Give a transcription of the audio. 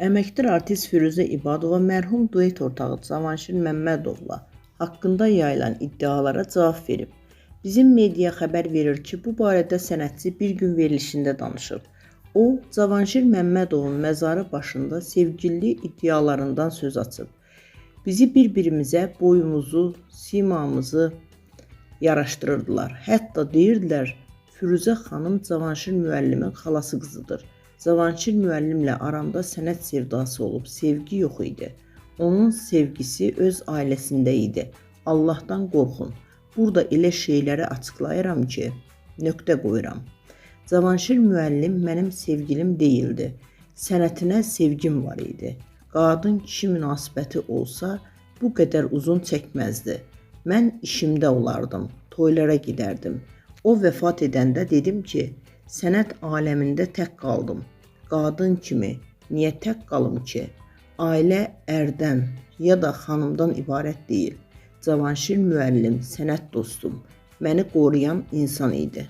Əməkdar artist Firuzə İbadova mərhum duet ortağı Cavanşir Məmmədovla haqqında yayılan iddialara cavab verib. Bizim media xəbər verir ki, bu barədə sənətçi bir gün verilişində danışıb. O, Cavanşir Məmmədovun məzarı başında sevgili iddialarından söz açıb. Bizi bir-birimizə boyumuzu, simamızı yaraşdırırdılar. Hətta deyirdilər, Firuzə xanım Cavanşir müəllimin xalası qızıdır. Cavanşir müəllimlə aramda sənət sevdası olub, sevgi yox idi. Onun sevgisi öz ailəsində idi. Allahdan qorxun. Burada elə şeyləri açıqlayıram ki, nöqtə qoyuram. Cavanşir müəllim mənim sevgilim deyildi. Sənətinə sevgim var idi. Qadın-kişi münasibəti olsa, bu qədər uzun çəkməzdi. Mən işimdə olardım, toylara gedərdim. O vəfat edəndə dedim ki, sənət aləmində tək qaldım. Qadın kimi, niyə tək qalım ki? Ailə ərdən ya da xanımdan ibarət deyil. Cavanşir müəllim, sənət dostum, məni qoruyan insan idi.